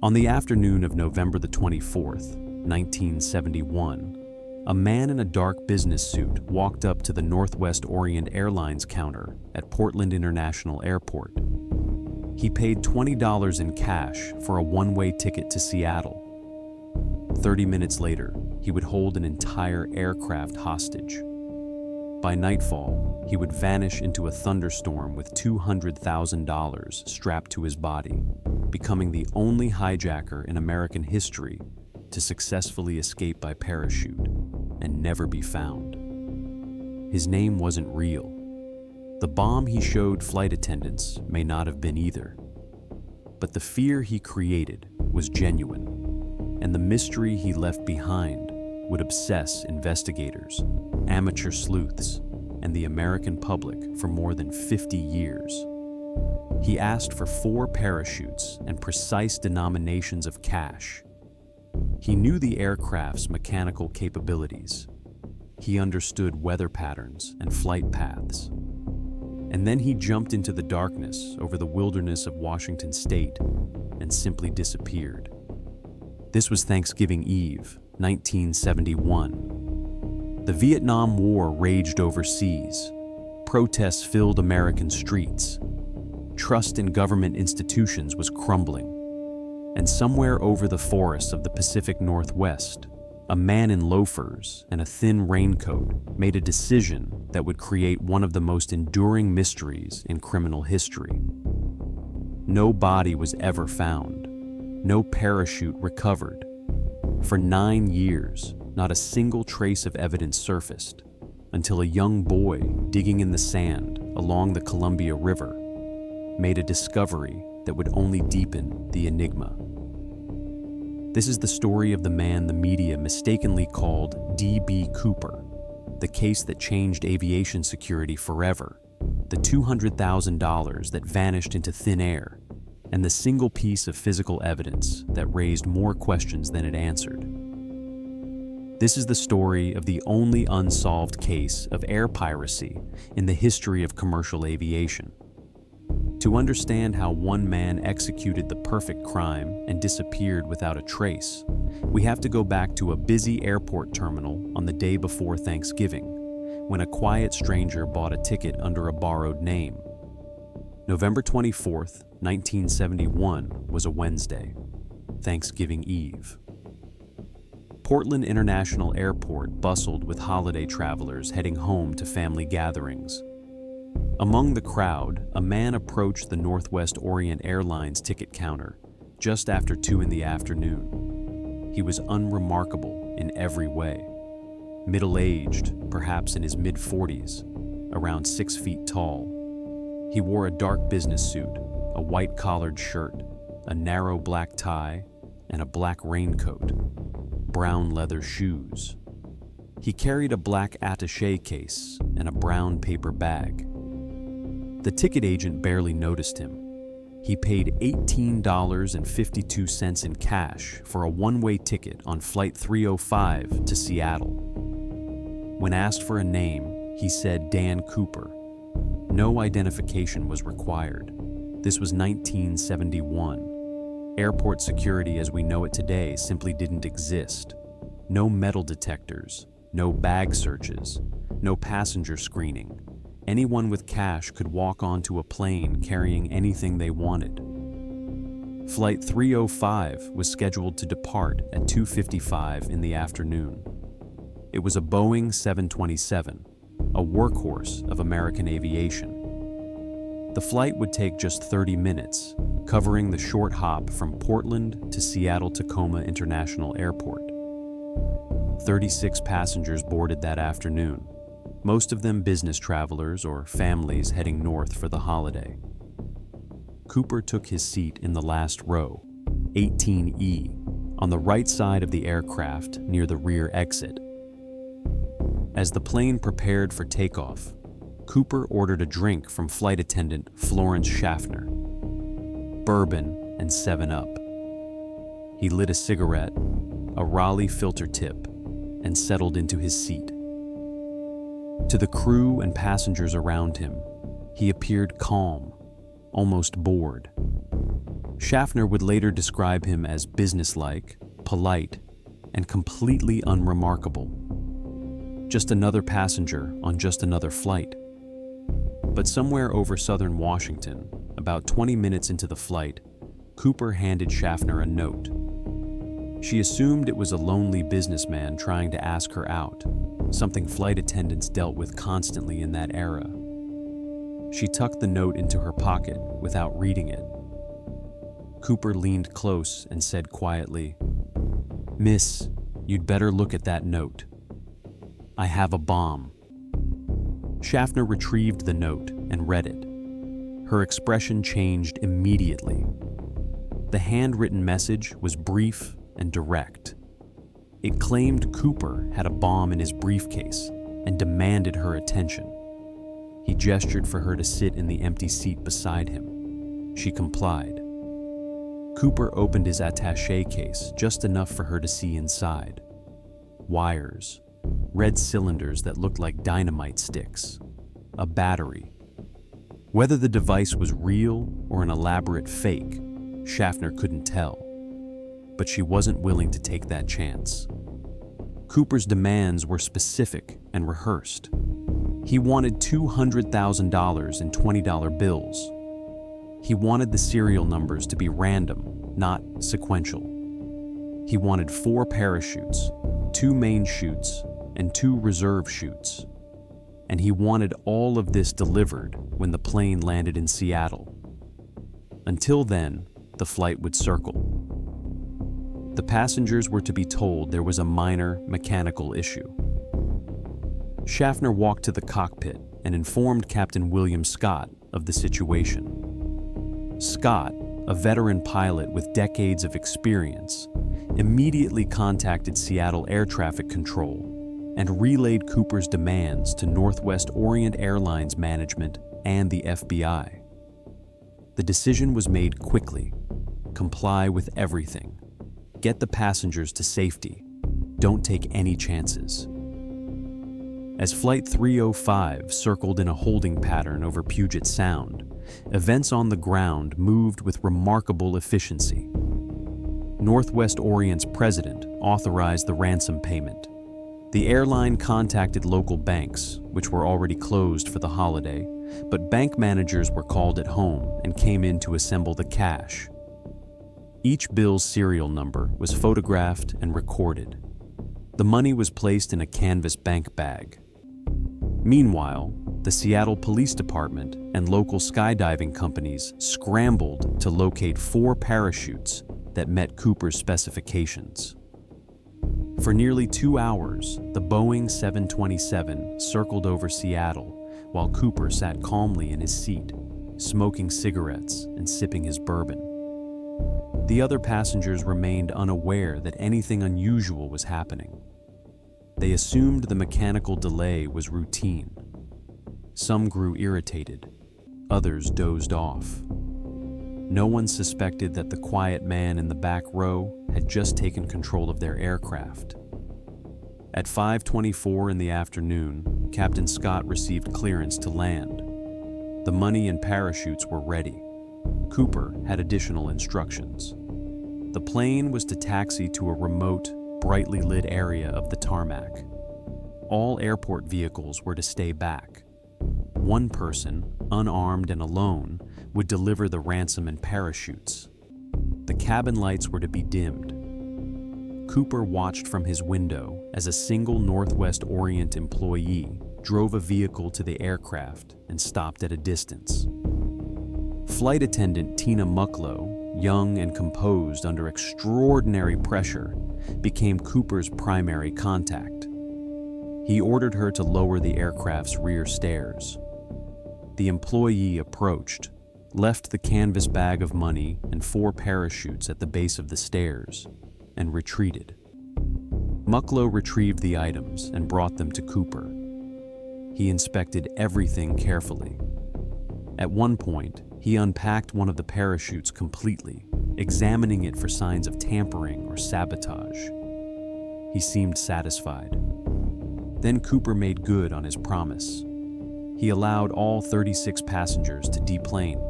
On the afternoon of November the 24th, 1971, a man in a dark business suit walked up to the Northwest Orient Airlines counter at Portland International Airport. He paid $20 in cash for a one-way ticket to Seattle. 30 minutes later, he would hold an entire aircraft hostage. By nightfall, he would vanish into a thunderstorm with $200,000 strapped to his body, becoming the only hijacker in American history to successfully escape by parachute and never be found. His name wasn't real. The bomb he showed flight attendants may not have been either. But the fear he created was genuine, and the mystery he left behind would obsess investigators, amateur sleuths, and the American public for more than 50 years. He asked for 4 parachutes and precise denominations of cash. He knew the aircraft's mechanical capabilities. He understood weather patterns and flight paths. And then he jumped into the darkness over the wilderness of Washington State and simply disappeared. This was Thanksgiving Eve, 1971. The Vietnam War raged overseas. Protests filled American streets. Trust in government institutions was crumbling. And somewhere over the forests of the Pacific Northwest, a man in loafers and a thin raincoat made a decision that would create one of the most enduring mysteries in criminal history. No body was ever found. No parachute recovered. For 9 years, not a single trace of evidence surfaced, until a young boy digging in the sand along the Columbia River made a discovery that would only deepen the enigma. This is the story of the man the media mistakenly called D.B. Cooper, the case that changed aviation security forever, the $200,000 that vanished into thin air, and the single piece of physical evidence that raised more questions than it answered. This is the story of the only unsolved case of air piracy in the history of commercial aviation. To understand how one man executed the perfect crime and disappeared without a trace, we have to go back to a busy airport terminal on the day before Thanksgiving, when a quiet stranger bought a ticket under a borrowed name. November 24th, 1971 was a Wednesday, Thanksgiving Eve. Portland International Airport bustled with holiday travelers heading home to family gatherings. Among the crowd, a man approached the Northwest Orient Airlines ticket counter just after 2 in the afternoon. He was unremarkable in every way. Middle-aged, perhaps in his mid-40s, around 6 feet tall. He wore a dark business suit, a white-collared shirt, a narrow black tie, and a black raincoat, brown leather shoes. He carried a black attaché case and a brown paper bag. The ticket agent barely noticed him. He paid $18.52 in cash for a one-way ticket on Flight 305 to Seattle. When asked for a name, he said Dan Cooper. No identification was required. This was 1971. Airport security as we know it today simply didn't exist. No metal detectors, no bag searches, no passenger screening. Anyone with cash could walk onto a plane carrying anything they wanted. Flight 305 was scheduled to depart at 2:55 in the afternoon. It was a Boeing 727, a workhorse of American aviation. The flight would take just 30 minutes, covering the short hop from Portland to Seattle-Tacoma International Airport. 36 passengers boarded that afternoon, most of them business travelers or families heading north for the holiday. Cooper took his seat in the last row, 18E, on the right side of the aircraft near the rear exit. As the plane prepared for takeoff, Cooper ordered a drink from flight attendant Florence Schaffner, bourbon and 7-Up. He lit a cigarette, a Raleigh filter tip, and settled into his seat. To the crew and passengers around him, he appeared calm, almost bored. Schaffner would later describe him as businesslike, polite, and completely unremarkable. Just another passenger on just another flight. But somewhere over southern Washington, about 20 minutes into the flight, Cooper handed Schaffner a note. She assumed it was a lonely businessman trying to ask her out, something flight attendants dealt with constantly in that era. She tucked the note into her pocket without reading it. Cooper leaned close and said quietly, "Miss, you'd better look at that note. I have a bomb." Schaffner retrieved the note and read it. Her expression changed immediately. The handwritten message was brief and direct. It claimed Cooper had a bomb in his briefcase and demanded her attention. He gestured for her to sit in the empty seat beside him. She complied. Cooper opened his attaché case just enough for her to see inside. Wires, red cylinders that looked like dynamite sticks, a battery. Whether the device was real or an elaborate fake, Schaffner couldn't tell. But she wasn't willing to take that chance. Cooper's demands were specific and rehearsed. He wanted $200,000 in $20 bills. He wanted the serial numbers to be random, not sequential. He wanted 4 parachutes, 2 main chutes, and 2 reserve chutes. And he wanted all of this delivered when the plane landed in Seattle. Until then, the flight would circle. The passengers were to be told there was a minor mechanical issue. Schaffner walked to the cockpit and informed Captain William Scott of the situation. Scott, a veteran pilot with decades of experience, immediately contacted Seattle Air Traffic Control and relayed Cooper's demands to Northwest Orient Airlines management and the FBI. The decision was made quickly. Comply with everything. Get the passengers to safety. Don't take any chances. As Flight 305 circled in a holding pattern over Puget Sound, events on the ground moved with remarkable efficiency. Northwest Orient's president authorized the ransom payment. The airline contacted local banks, which were already closed for the holiday, but bank managers were called at home and came in to assemble the cash. Each bill's serial number was photographed and recorded. The money was placed in a canvas bank bag. Meanwhile, the Seattle Police Department and local skydiving companies scrambled to locate 4 parachutes that met Cooper's specifications. For nearly 2 hours, the Boeing 727 circled over Seattle while Cooper sat calmly in his seat, smoking cigarettes and sipping his bourbon. The other passengers remained unaware that anything unusual was happening. They assumed the mechanical delay was routine. Some grew irritated, others dozed off. No one suspected that the quiet man in the back row had just taken control of their aircraft. At 5:24 in the afternoon, Captain Scott received clearance to land. The money and parachutes were ready. Cooper had additional instructions. The plane was to taxi to a remote, brightly lit area of the tarmac. All airport vehicles were to stay back. One person, unarmed and alone, would deliver the ransom and parachutes. The cabin lights were to be dimmed. Cooper watched from his window as a single Northwest Orient employee drove a vehicle to the aircraft and stopped at a distance. Flight attendant Tina Mucklow, young and composed under extraordinary pressure, became Cooper's primary contact. He ordered her to lower the aircraft's rear stairs. The employee approached, left the canvas bag of money and 4 parachutes at the base of the stairs, and retreated. Mucklow retrieved the items and brought them to Cooper. He inspected everything carefully. At one point, he unpacked one of the parachutes completely, examining it for signs of tampering or sabotage. He seemed satisfied. Then Cooper made good on his promise. He allowed all 36 passengers to deplane.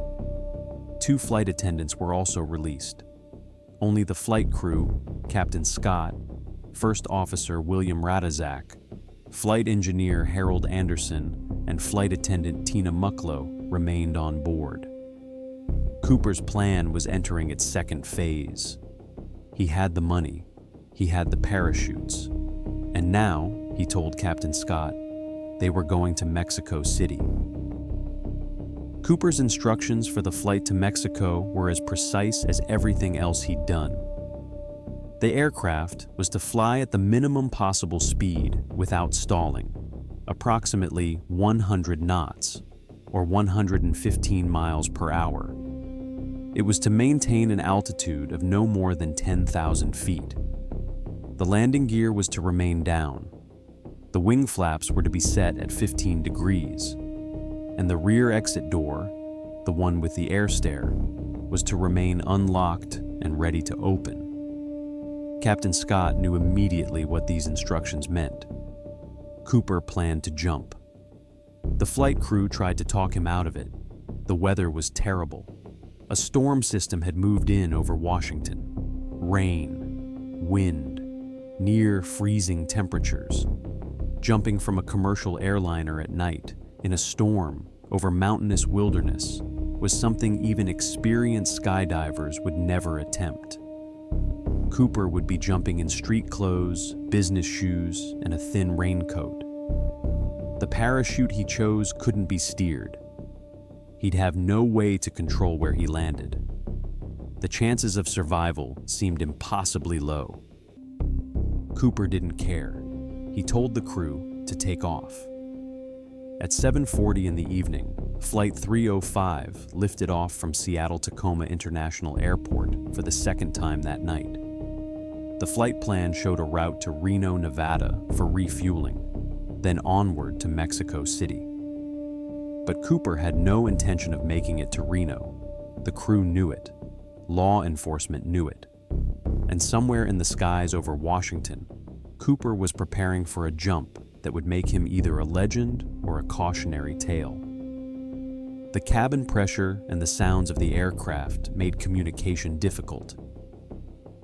2 flight attendants were also released. Only the flight crew, Captain Scott, First Officer William Radazak, Flight Engineer Harold Anderson, and Flight Attendant Tina Mucklow remained on board. Cooper's plan was entering its second phase. He had the money, he had the parachutes, and now, he told Captain Scott, they were going to Mexico City. Cooper's instructions for the flight to Mexico were as precise as everything else he'd done. The aircraft was to fly at the minimum possible speed without stalling, approximately 100 knots, or 115 miles per hour. It was to maintain an altitude of no more than 10,000 feet. The landing gear was to remain down. The wing flaps were to be set at 15 degrees, and the rear exit door, the one with the air stair, was to remain unlocked and ready to open. Captain Scott knew immediately what these instructions meant. Cooper planned to jump. The flight crew tried to talk him out of it. The weather was terrible. A storm system had moved in over Washington. Rain, wind, near freezing temperatures. Jumping from a commercial airliner at night in a storm over mountainous wilderness was something even experienced skydivers would never attempt. Cooper would be jumping in street clothes, business shoes, and a thin raincoat. The parachute he chose couldn't be steered. He'd have no way to control where he landed. The chances of survival seemed impossibly low. Cooper didn't care. He told the crew to take off. At 7:40 in the evening, Flight 305 lifted off from Seattle-Tacoma International Airport for the second time that night. The flight plan showed a route to Reno, Nevada for refueling, then onward to Mexico City. But Cooper had no intention of making it to Reno. The crew knew it. Law enforcement knew it. And somewhere in the skies over Washington, Cooper was preparing for a jump that would make him either a legend or a cautionary tale. The cabin pressure and the sounds of the aircraft made communication difficult.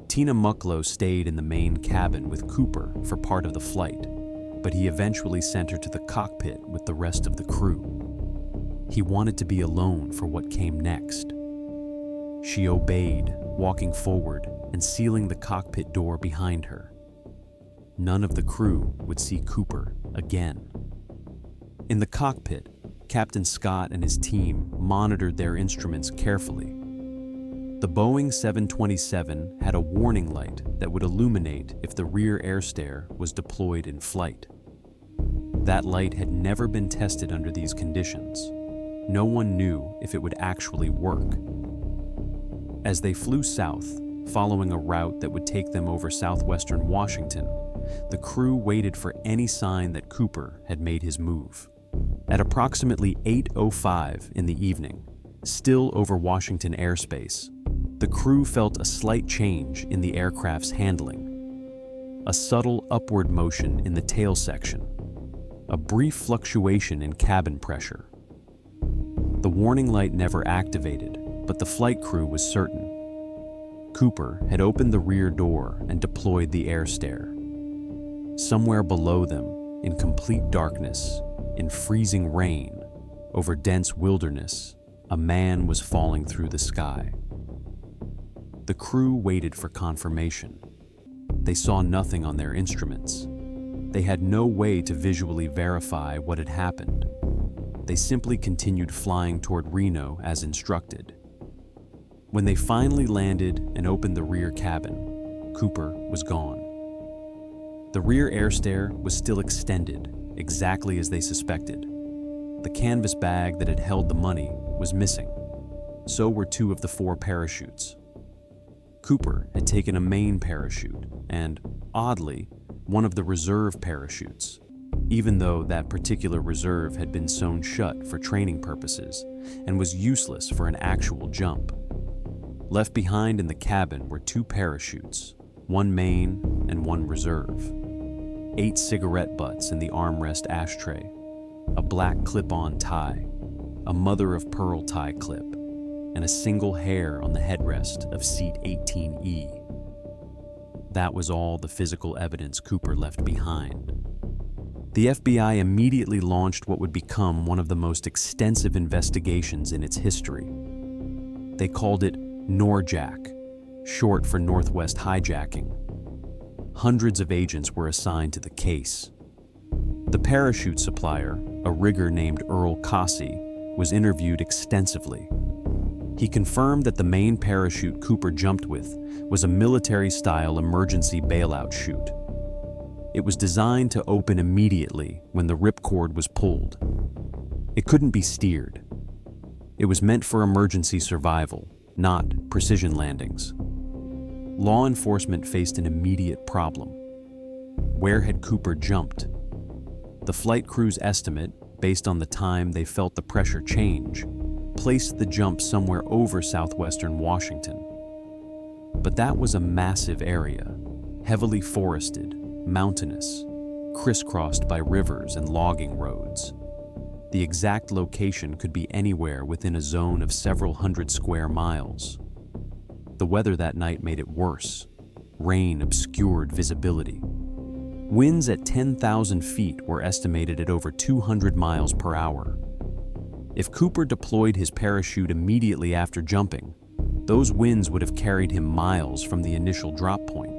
Tina Mucklow stayed in the main cabin with Cooper for part of the flight, but he eventually sent her to the cockpit with the rest of the crew. He wanted to be alone for what came next. She obeyed, walking forward and sealing the cockpit door behind her. None of the crew would see Cooper again. In the cockpit, Captain Scott and his team monitored their instruments carefully. The Boeing 727 had a warning light that would illuminate if the rear air stair was deployed in flight. That light had never been tested under these conditions. No one knew if it would actually work. As they flew south, following a route that would take them over southwestern Washington, the crew waited for any sign that Cooper had made his move. At approximately 8:05 in the evening, still over Washington airspace, the crew felt a slight change in the aircraft's handling. A subtle upward motion in the tail section. A brief fluctuation in cabin pressure. The warning light never activated, but the flight crew was certain. Cooper had opened the rear door and deployed the air stair. Somewhere below them, in complete darkness, in freezing rain, over dense wilderness, a man was falling through the sky. The crew waited for confirmation. They saw nothing on their instruments. They had no way to visually verify what had happened. They simply continued flying toward Reno as instructed. When they finally landed and opened the rear cabin, Cooper was gone. The rear air stair was still extended, exactly as they suspected. The canvas bag that had held the money was missing. So were 2 of the 4 parachutes. Cooper had taken a main parachute and, oddly, one of the reserve parachutes, even though that particular reserve had been sewn shut for training purposes and was useless for an actual jump. Left behind in the cabin were 2 parachutes, 1 main and 1 reserve. 8 cigarette butts in the armrest ashtray, a black clip-on tie, a mother-of-pearl tie clip, and a single hair on the headrest of seat 18E. That was all the physical evidence Cooper left behind. The FBI immediately launched what would become one of the most extensive investigations in its history. They called it NORJAK, short for Northwest Hijacking. Hundreds of agents were assigned to the case. The parachute supplier, a rigger named Earl Cossey, was interviewed extensively. He confirmed that the main parachute Cooper jumped with was a military-style emergency bailout chute. It was designed to open immediately when the ripcord was pulled. It couldn't be steered. It was meant for emergency survival, not precision landings. Law enforcement faced an immediate problem. Where had Cooper jumped? The flight crew's estimate, based on the time they felt the pressure change, placed the jump somewhere over southwestern Washington. But that was a massive area, heavily forested, mountainous, crisscrossed by rivers and logging roads. The exact location could be anywhere within a zone of several hundred square miles. The weather that night made it worse. Rain obscured visibility. Winds at 10,000 feet were estimated at over 200 miles per hour. If Cooper deployed his parachute immediately after jumping, those winds would have carried him miles from the initial drop point.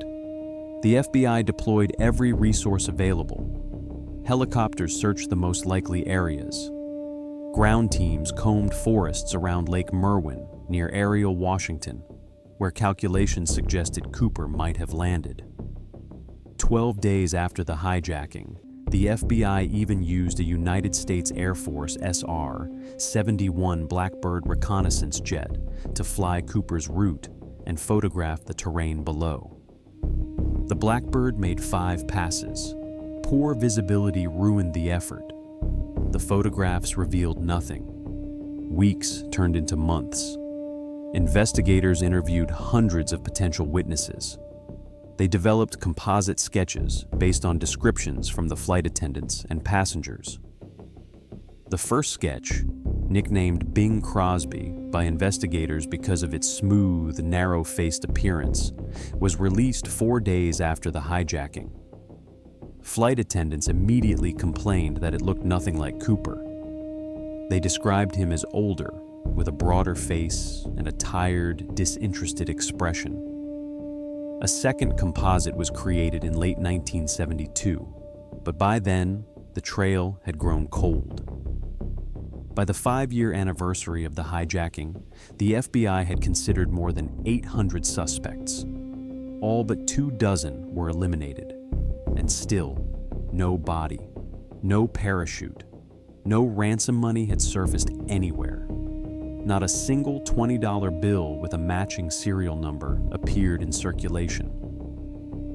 The FBI deployed every resource available. Helicopters searched the most likely areas. Ground teams combed forests around Lake Merwin, near Ariel, Washington, where calculations suggested Cooper might have landed. 12 days after the hijacking, the FBI even used a United States Air Force SR-71 Blackbird reconnaissance jet to fly Cooper's route and photograph the terrain below. The Blackbird made 5 passes. Poor visibility ruined the effort. The photographs revealed nothing. Weeks turned into months. Investigators interviewed hundreds of potential witnesses. They developed composite sketches based on descriptions from the flight attendants and passengers. The first sketch, nicknamed Bing Crosby by investigators because of its smooth, narrow-faced appearance, was released 4 days after the hijacking. Flight attendants immediately complained that it looked nothing like Cooper. They described him as older, with a broader face and a tired, disinterested expression. A second composite was created in late 1972, but by then, the trail had grown cold. By the 5-year anniversary of the hijacking, the FBI had considered more than 800 suspects. All but 24 were eliminated, and still, no body, no parachute, no ransom money had surfaced anywhere. Not a single $20 bill with a matching serial number appeared in circulation.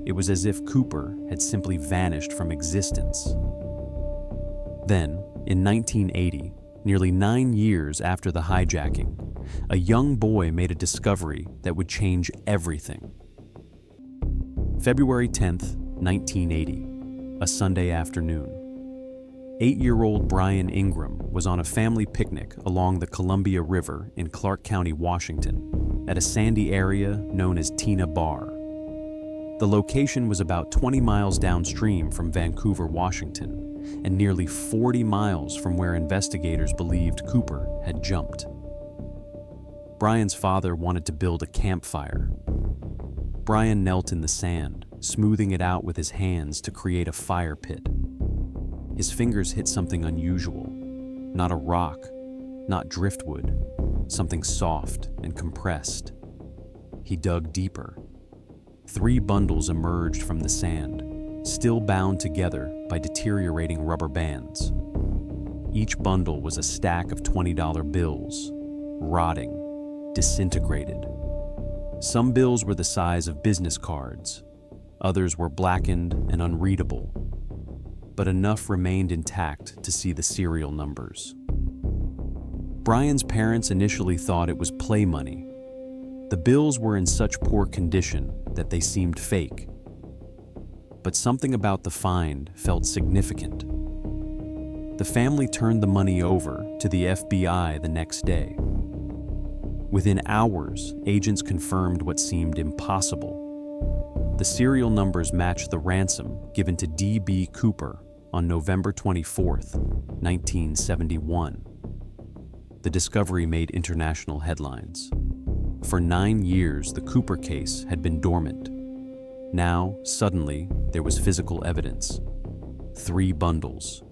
It was as if Cooper had simply vanished from existence. Then, in 1980, nearly 9 years after the hijacking, a young boy made a discovery that would change everything. February 10th, 1980, a Sunday afternoon. 8-year-old Brian Ingram was on a family picnic along the Columbia River in Clark County, Washington, at a sandy area known as Tina Bar. The location was about 20 miles downstream from Vancouver, Washington, and nearly 40 miles from where investigators believed Cooper had jumped. Brian's father wanted to build a campfire. Brian knelt in the sand, smoothing it out with his hands to create a fire pit. His fingers hit something unusual, not a rock, not driftwood, something soft and compressed. He dug deeper. 3 bundles emerged from the sand, still bound together by deteriorating rubber bands. Each bundle was a stack of $20 bills, rotting, disintegrated. Some bills were the size of business cards, others were blackened and unreadable, but enough remained intact to see the serial numbers. Brian's parents initially thought it was play money. The bills were in such poor condition that they seemed fake. But something about the find felt significant. The family turned the money over to the FBI the next day. Within hours, agents confirmed what seemed impossible. The serial numbers matched the ransom given to D.B. Cooper on November 24, 1971. The discovery made international headlines. For 9 years, the Cooper case had been dormant. Now, suddenly, there was physical evidence. 3 bundles.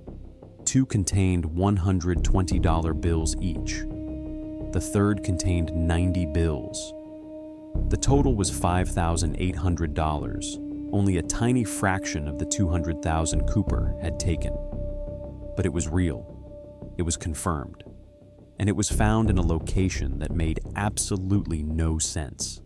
2 contained $120 bills each. The third contained 90 bills. The total was $5,800, only a tiny fraction of the $200,000 Cooper had taken. But it was real. It was confirmed. And it was found in a location that made absolutely no sense.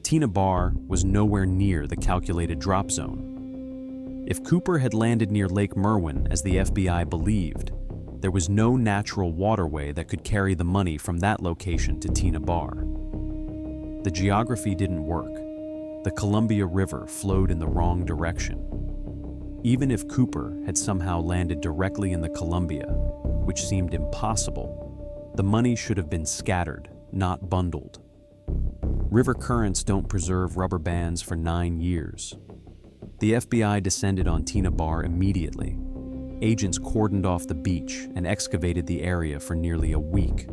Tina Bar was nowhere near the calculated drop zone. If Cooper had landed near Lake Merwin, as the FBI believed, there was no natural waterway that could carry the money from that location to Tina Bar. The geography didn't work. The Columbia River flowed in the wrong direction. Even if Cooper had somehow landed directly in the Columbia, which seemed impossible, the money should have been scattered, not bundled. River currents don't preserve rubber bands for 9 years. The FBI descended on Tina Bar immediately. Agents cordoned off the beach and excavated the area for nearly a week.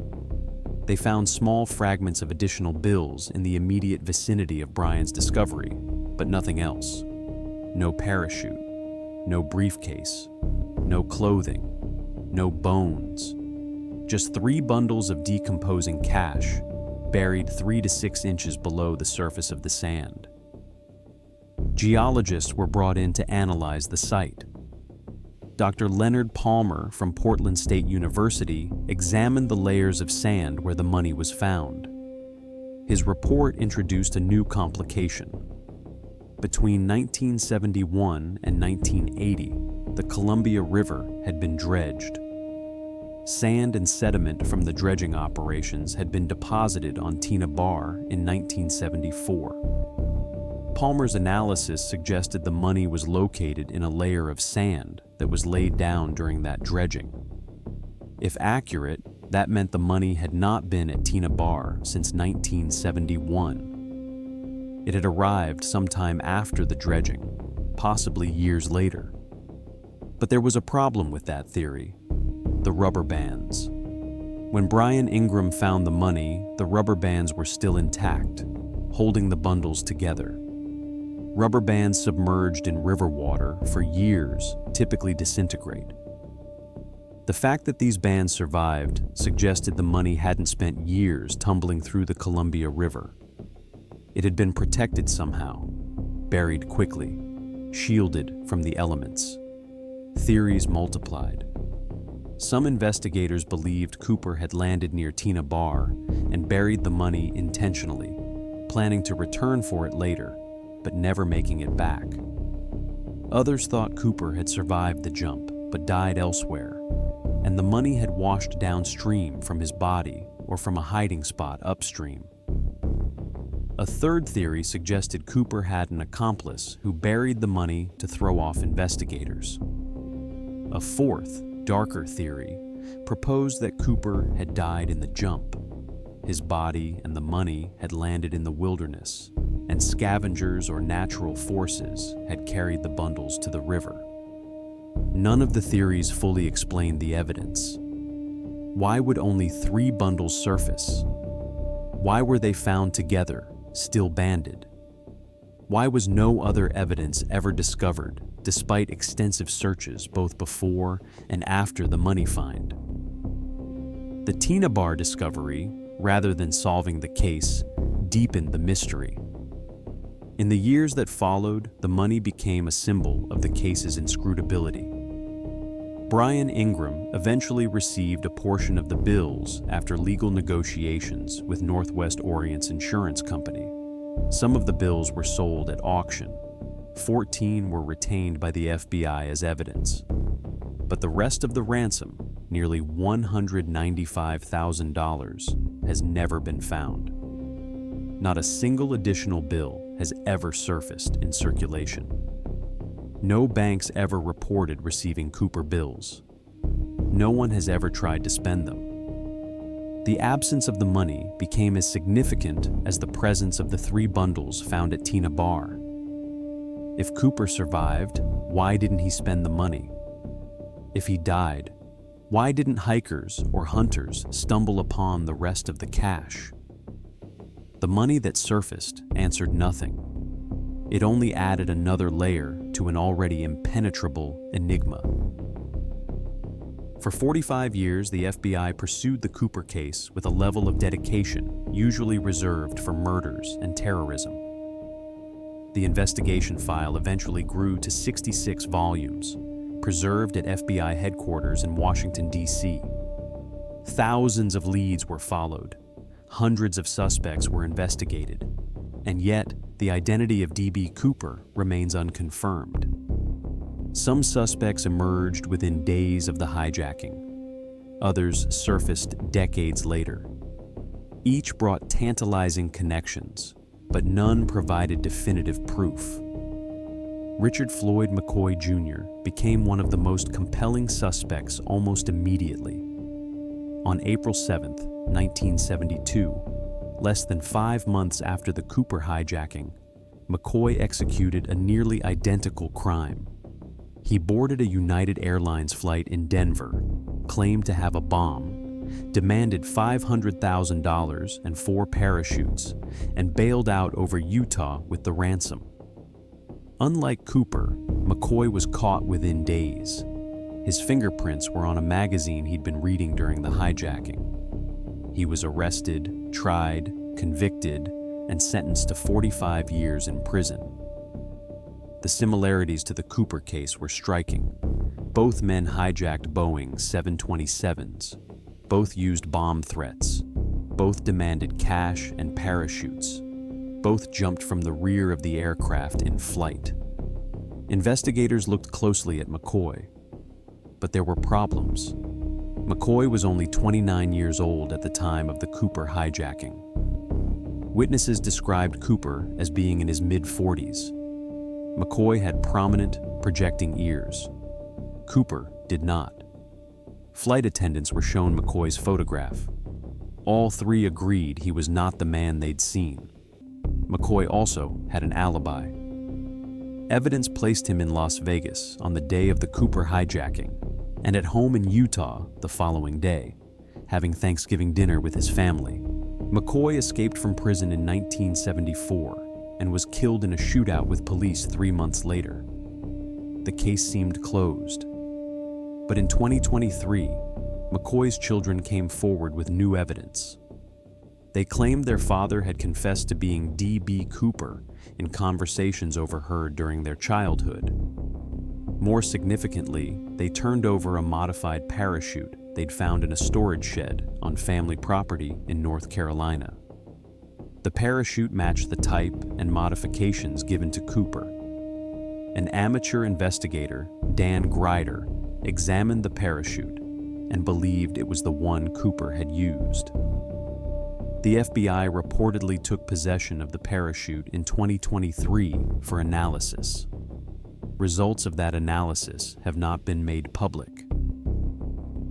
They found small fragments of additional bills in the immediate vicinity of Brian's discovery, but nothing else. No parachute, no briefcase, no clothing, no bones. Just 3 bundles of decomposing cash, buried 3 to 6 inches below the surface of the sand. Geologists were brought in to analyze the site. Dr. Leonard Palmer from Portland State University examined the layers of sand where the money was found. His report introduced a new complication. Between 1971 and 1980, the Columbia River had been dredged. Sand and sediment from the dredging operations had been deposited on Tina Bar in 1974. Palmer's analysis suggested the money was located in a layer of sand that was laid down during that dredging. If accurate, that meant the money had not been at Tina Bar since 1971. It had arrived sometime after the dredging, possibly years later. But there was a problem with that theory: the rubber bands. When Brian Ingram found the money, the rubber bands were still intact, holding the bundles together. Rubber bands submerged in river water for years typically disintegrate. The fact that these bands survived suggested the money hadn't spent years tumbling through the Columbia River. It had been protected somehow, buried quickly, shielded from the elements. Theories multiplied. Some investigators believed Cooper had landed near Tina Bar and buried the money intentionally, planning to return for it later, but never making it back. Others thought Cooper had survived the jump, but died elsewhere, and the money had washed downstream from his body or from a hiding spot upstream. A third theory suggested Cooper had an accomplice who buried the money to throw off investigators. A fourth, darker theory proposed that Cooper had died in the jump. His body and the money had landed in the wilderness, and scavengers or natural forces had carried the bundles to the river. None of the theories fully explained the evidence. Why would only 3 bundles surface? Why were they found together, still banded? Why was no other evidence ever discovered, despite extensive searches both before and after the money find? The Tina Bar discovery, rather than solving the case, deepened the mystery. In the years that followed, the money became a symbol of the case's inscrutability. Brian Ingram eventually received a portion of the bills after legal negotiations with Northwest Orient's insurance company. Some of the bills were sold at auction. 14 were retained by the FBI as evidence. But the rest of the ransom, nearly $195,000, has never been found. Not a single additional bill has ever surfaced in circulation. No banks ever reported receiving Cooper bills. No one has ever tried to spend them. the absence of the money became as significant as the presence of the 3 bundles found at Tina Bar. If Cooper survived, why didn't he spend the money? If he died, why didn't hikers or hunters stumble upon the rest of the cash? The money that surfaced answered nothing. It only added another layer to an already impenetrable enigma. For 45 years, the FBI pursued the Cooper case with a level of dedication usually reserved for murders and terrorism. The investigation file eventually grew to 66 volumes, preserved at FBI headquarters in Washington, D.C. Thousands of leads were followed, hundreds of suspects were investigated, and yet the identity of D.B. Cooper remains unconfirmed. Some suspects emerged within days of the hijacking. Others surfaced decades later. Each brought tantalizing connections, but none provided definitive proof. Richard Floyd McCoy Jr. became one of the most compelling suspects almost immediately. On April 7, 1972, less than 5 months after the Cooper hijacking, McCoy executed a nearly identical crime. He boarded a United Airlines flight in Denver, claimed to have a bomb, demanded $500,000 and 4 parachutes, and bailed out over Utah with the ransom. Unlike Cooper, McCoy was caught within days. His fingerprints were on a magazine he'd been reading during the hijacking. He was arrested, tried, convicted, and sentenced to 45 years in prison. The similarities to the Cooper case were striking. Both men hijacked Boeing 727s. Both used bomb threats. Both demanded cash and parachutes. Both jumped from the rear of the aircraft in flight. Investigators looked closely at McCoy, but there were problems. McCoy was only 29 years old at the time of the Cooper hijacking. Witnesses described Cooper as being in his mid-40s. McCoy had prominent, projecting ears. Cooper did not. Flight attendants were shown McCoy's photograph. All 3 agreed he was not the man they'd seen. McCoy also had an alibi. Evidence placed him in Las Vegas on the day of the Cooper hijacking and at home in Utah the following day, having Thanksgiving dinner with his family. McCoy escaped from prison in 1974 and was killed in a shootout with police 3 months later. The case seemed closed. But in 2023, McCoy's children came forward with new evidence. They claimed their father had confessed to being D.B. Cooper in conversations overheard during their childhood. More significantly, they turned over a modified parachute they'd found in a storage shed on family property in North Carolina. The parachute matched the type and modifications given to Cooper. An amateur investigator, Dan Grider, examined the parachute and believed it was the one Cooper had used. The FBI reportedly took possession of the parachute in 2023 for analysis. Results of that analysis have not been made public.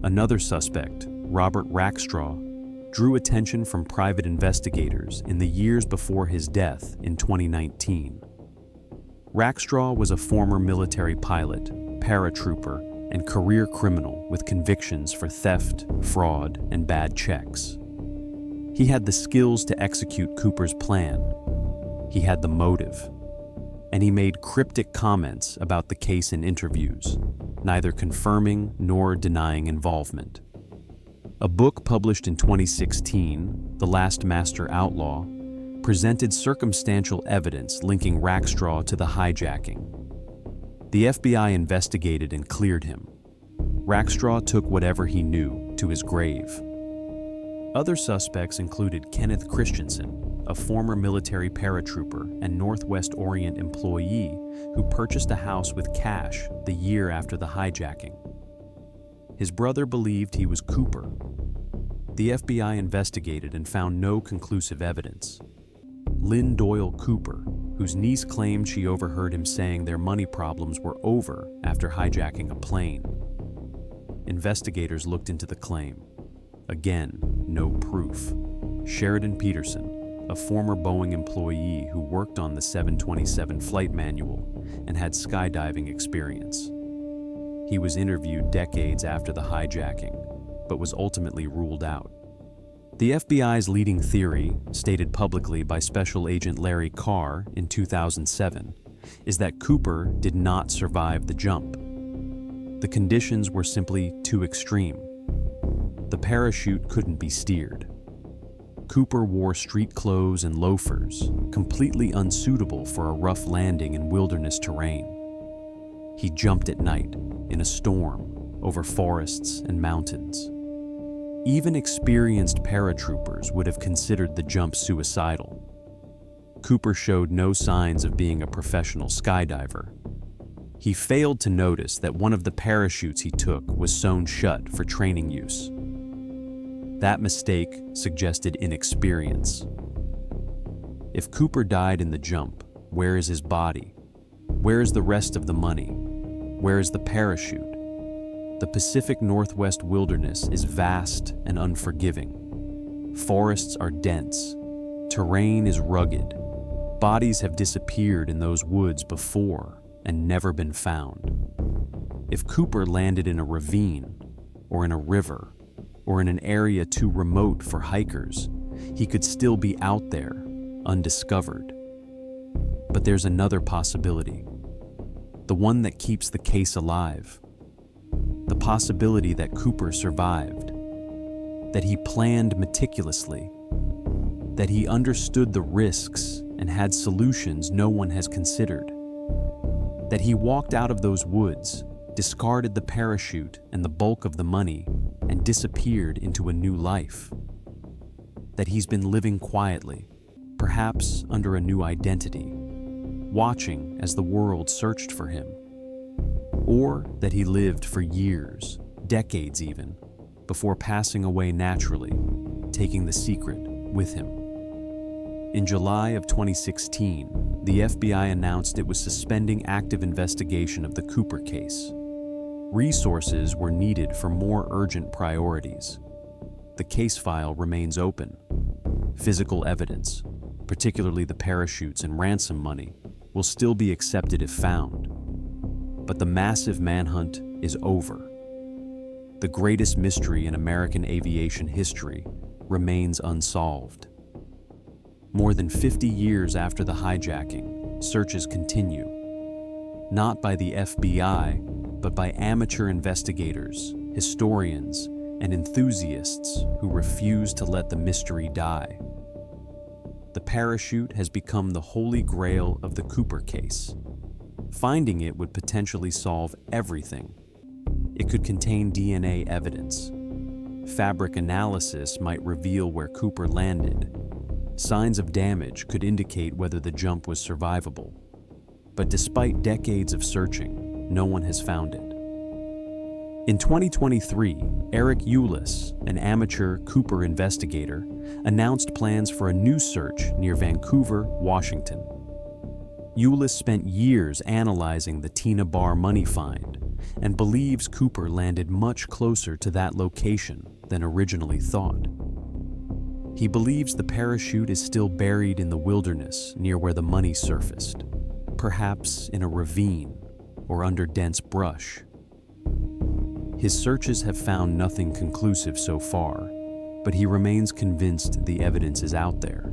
Another suspect, Robert Rackstraw, drew attention from private investigators in the years before his death in 2019. Rackstraw was a former military pilot, paratrooper, and career criminal with convictions for theft, fraud, and bad checks. He had the skills to execute Cooper's plan. He had the motive. And he made cryptic comments about the case in interviews, neither confirming nor denying involvement. A book published in 2016, The Last Master Outlaw, presented circumstantial evidence linking Rackstraw to the hijacking. The FBI investigated and cleared him. Rackstraw took whatever he knew to his grave. Other suspects included Kenneth Christensen, a former military paratrooper and Northwest Orient employee who purchased a house with cash the year after the hijacking. His brother believed he was Cooper. The FBI investigated and found no conclusive evidence. Lynn Doyle Cooper, whose niece claimed she overheard him saying their money problems were over after hijacking a plane. Investigators looked into the claim. Again, no proof. Sheridan Peterson, a former Boeing employee who worked on the 727 flight manual and had skydiving experience. He was interviewed decades after the hijacking, but was ultimately ruled out. The FBI's leading theory, stated publicly by Special Agent Larry Carr in 2007, is that Cooper did not survive the jump. The conditions were simply too extreme. The parachute couldn't be steered. Cooper wore street clothes and loafers, completely unsuitable for a rough landing in wilderness terrain. He jumped at night, in a storm, over forests and mountains. Even experienced paratroopers would have considered the jump suicidal. Cooper showed no signs of being a professional skydiver. He failed to notice that one of the parachutes he took was sewn shut for training use. That mistake suggested inexperience. If Cooper died in the jump, where is his body? Where is the rest of the money? Where is the parachute? The Pacific Northwest wilderness is vast and unforgiving. Forests are dense. Terrain is rugged. Bodies have disappeared in those woods before and never been found. If Cooper landed in a ravine, or in a river, or in an area too remote for hikers, he could still be out there, undiscovered. But there's another possibility, the one that keeps the case alive. The possibility that Cooper survived, that he planned meticulously, that he understood the risks and had solutions no one has considered, that he walked out of those woods, discarded the parachute and the bulk of the money, and disappeared into a new life, that he's been living quietly, perhaps under a new identity, watching as the world searched for him. Or that he lived for years, decades even, before passing away naturally, taking the secret with him. In July of 2016, the FBI announced it was suspending active investigation of the Cooper case. Resources were needed for more urgent priorities. The case file remains open. Physical evidence, particularly the parachutes and ransom money, will still be accepted if found. But the massive manhunt is over. The greatest mystery in American aviation history remains unsolved. More than 50 years after the hijacking, searches continue. Not by the FBI, but by amateur investigators, historians, and enthusiasts who refuse to let the mystery die. The parachute has become the holy grail of the Cooper case. Finding it would potentially solve everything. It could contain DNA evidence. Fabric analysis might reveal where Cooper landed. Signs of damage could indicate whether the jump was survivable. But despite decades of searching, no one has found it. In 2023, Eric Eulis, an amateur Cooper investigator, announced plans for a new search near Vancouver, Washington. Eulis spent years analyzing the Tina Bar money find and believes Cooper landed much closer to that location than originally thought. He believes the parachute is still buried in the wilderness near where the money surfaced, perhaps in a ravine or under dense brush. His searches have found nothing conclusive so far, but he remains convinced the evidence is out there.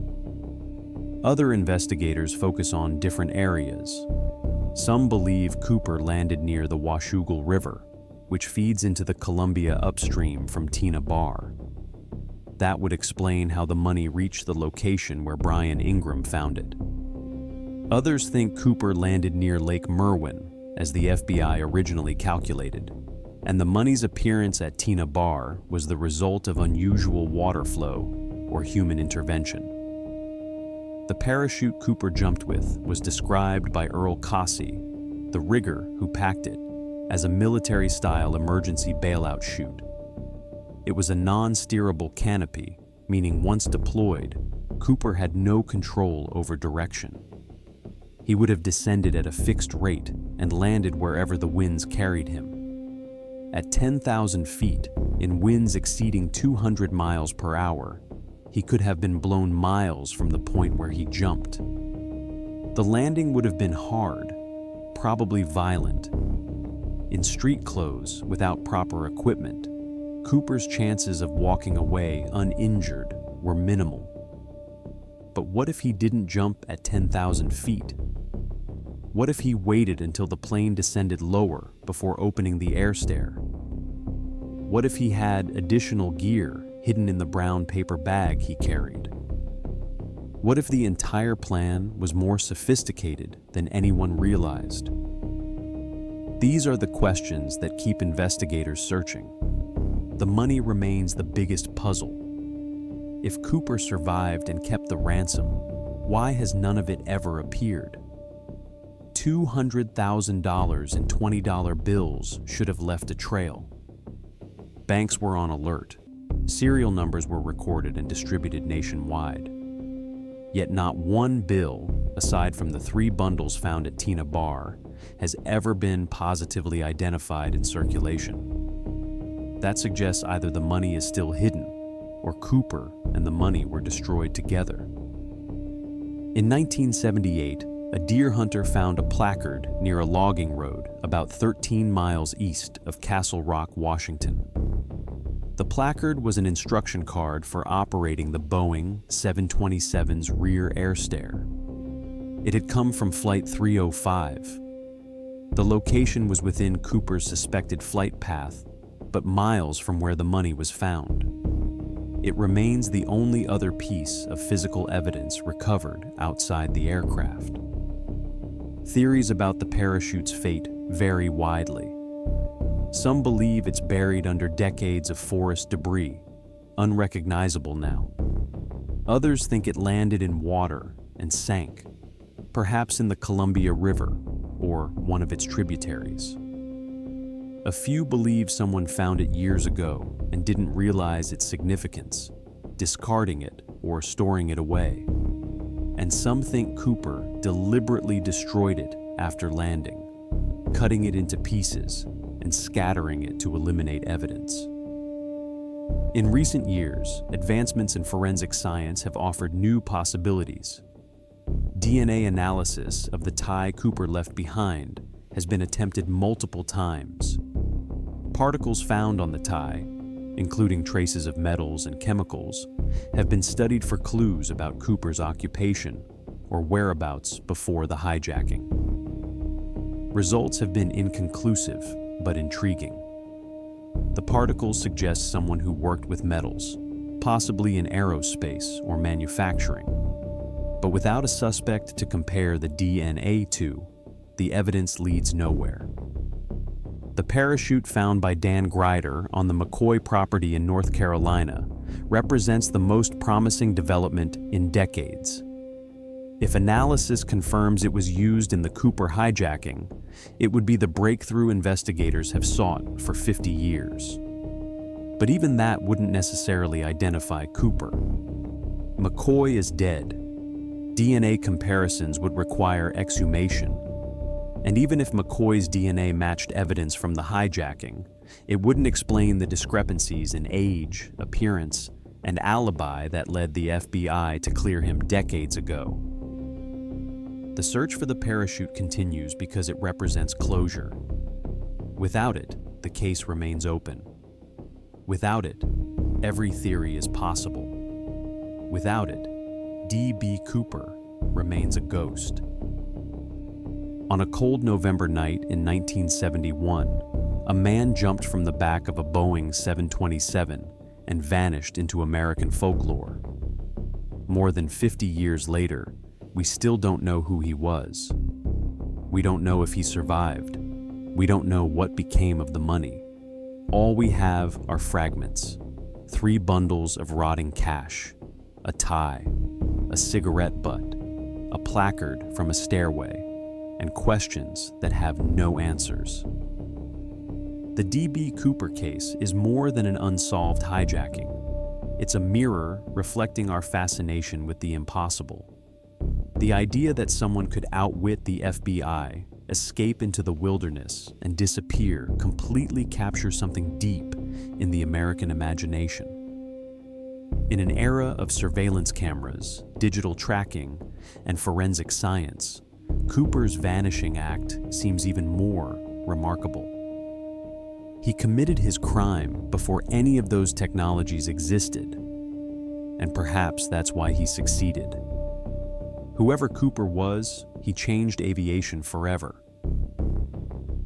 Other investigators focus on different areas. Some believe Cooper landed near the Washougal River, which feeds into the Columbia upstream from Tina Bar. That would explain how the money reached the location where Brian Ingram found it. Others think Cooper landed near Lake Merwin, as the FBI originally calculated, and the money's appearance at Tina Bar was the result of unusual water flow or human intervention. The parachute Cooper jumped with was described by Earl Cossey, the rigger who packed it, as a military-style emergency bailout chute. It was a non-steerable canopy, meaning once deployed, Cooper had no control over direction. He would have descended at a fixed rate and landed wherever the winds carried him. At 10,000 feet, In winds exceeding 200 miles per hour, he could have been blown miles from the point where he jumped. The landing would have been hard, probably violent. In street clothes, without proper equipment, Cooper's chances of walking away uninjured were minimal. But what if he didn't jump at 10,000 feet? What if he waited until the plane descended lower before opening the air stair? What if he had additional gear hidden in the brown paper bag he carried? What if the entire plan was more sophisticated than anyone realized? These are the questions that keep investigators searching. The money remains the biggest puzzle. If Cooper survived and kept the ransom, why has none of it ever appeared? $200,000 in $20 bills should have left a trail. Banks were on alert. Serial numbers were recorded and distributed nationwide. Yet not one bill, aside from the 3 bundles found at Tina Bar, has ever been positively identified in circulation. That suggests either the money is still hidden, or Cooper and the money were destroyed together. In 1978, a deer hunter found a placard near a logging road about 13 miles east of Castle Rock, Washington. The placard was an instruction card for operating the Boeing 727's rear air stair. It had come from Flight 305. The location was within Cooper's suspected flight path, but miles from where the money was found. It remains the only other piece of physical evidence recovered outside the aircraft. Theories about the parachute's fate vary widely. Some believe it's buried under decades of forest debris, unrecognizable now. Others think it landed in water and sank, perhaps in the Columbia River or one of its tributaries. A few believe someone found it years ago and didn't realize its significance, discarding it or storing it away. And some think Cooper deliberately destroyed it after landing, cutting it into pieces and scattering it to eliminate evidence. In recent years, advancements in forensic science have offered new possibilities. DNA analysis of the tie Cooper left behind has been attempted multiple times. Particles found on the tie, including traces of metals and chemicals, have been studied for clues about Cooper's occupation or whereabouts before the hijacking. Results have been inconclusive but intriguing. The particles suggest someone who worked with metals, possibly in aerospace or manufacturing. But without a suspect to compare the DNA to, the evidence leads nowhere. The parachute found by Dan Grider on the McCoy property in North Carolina represents the most promising development in decades. If analysis confirms it was used in the Cooper hijacking, it would be the breakthrough investigators have sought for 50 years. But even that wouldn't necessarily identify Cooper. McCoy is dead. DNA comparisons would require exhumation. And even if McCoy's DNA matched evidence from the hijacking, it wouldn't explain the discrepancies in age, appearance, and alibi that led the FBI to clear him decades ago. The search for the parachute continues because it represents closure. Without it, the case remains open. Without it, every theory is possible. Without it, D.B. Cooper remains a ghost. On a cold November night in 1971, a man jumped from the back of a Boeing 727 and vanished into American folklore. More than 50 years later, we still don't know who he was. We don't know if he survived. We don't know what became of the money. All we have are fragments, 3 bundles of rotting cash, a tie, a cigarette butt, a placard from a stairway, and questions that have no answers. The D.B. Cooper case is more than an unsolved hijacking. It's a mirror reflecting our fascination with the impossible. The idea that someone could outwit the FBI, escape into the wilderness, and disappear completely captures something deep in the American imagination. In an era of surveillance cameras, digital tracking, and forensic science, Cooper's vanishing act seems even more remarkable. He committed his crime before any of those technologies existed, and perhaps that's why he succeeded. Whoever Cooper was, he changed aviation forever.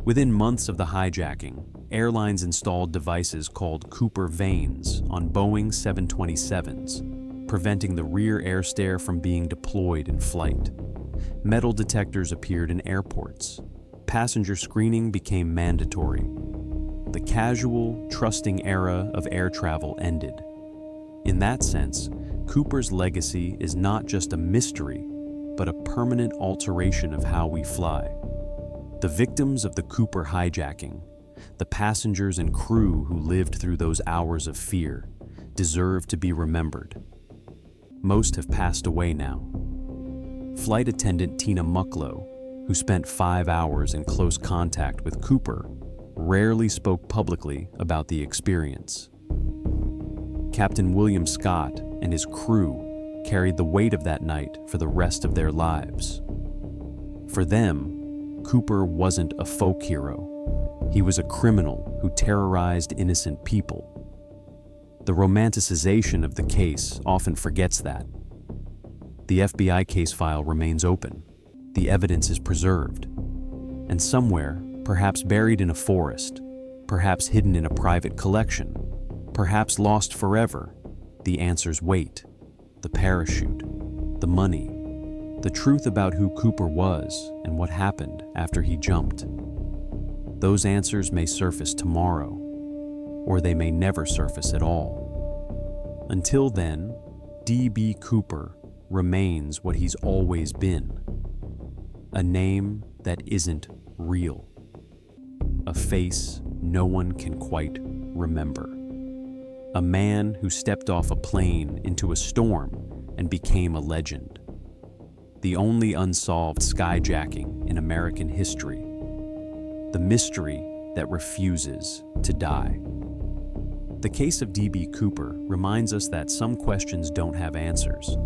Within months of the hijacking, airlines installed devices called Cooper vanes on Boeing 727s, preventing the rear air stair from being deployed in flight. Metal detectors appeared in airports. Passenger screening became mandatory. The casual, trusting era of air travel ended. In that sense, Cooper's legacy is not just a mystery, but a permanent alteration of how we fly. The victims of the Cooper hijacking, the passengers and crew who lived through those hours of fear, deserve to be remembered. Most have passed away now. Flight attendant Tina Mucklow, who spent 5 hours in close contact with Cooper, rarely spoke publicly about the experience. Captain William Scott and his crew carried the weight of that night for the rest of their lives. For them, Cooper wasn't a folk hero. He was a criminal who terrorized innocent people. The romanticization of the case often forgets that. The FBI case file remains open. The evidence is preserved. And somewhere, perhaps buried in a forest, perhaps hidden in a private collection, perhaps lost forever, the answers wait. The parachute, the money, the truth about who Cooper was and what happened after he jumped. Those answers may surface tomorrow, or they may never surface at all. Until then, D.B. Cooper remains what he's always been. A name that isn't real. A face no one can quite remember. A man who stepped off a plane into a storm and became a legend. The only unsolved skyjacking in American history. The mystery that refuses to die. The case of D.B. Cooper reminds us that some questions don't have answers.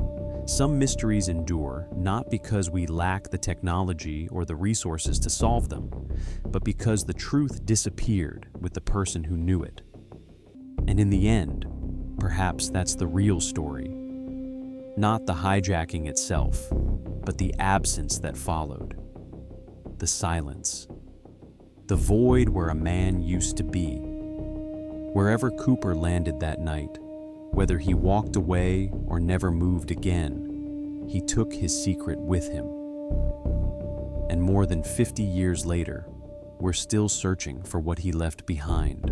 Some mysteries endure not because we lack the technology or the resources to solve them, but because the truth disappeared with the person who knew it. And in the end, perhaps that's the real story. Not the hijacking itself, but the absence that followed. The silence. The void where a man used to be. Wherever Cooper landed that night, whether he walked away or never moved again, he took his secret with him. And more than 50 years later, we're still searching for what he left behind.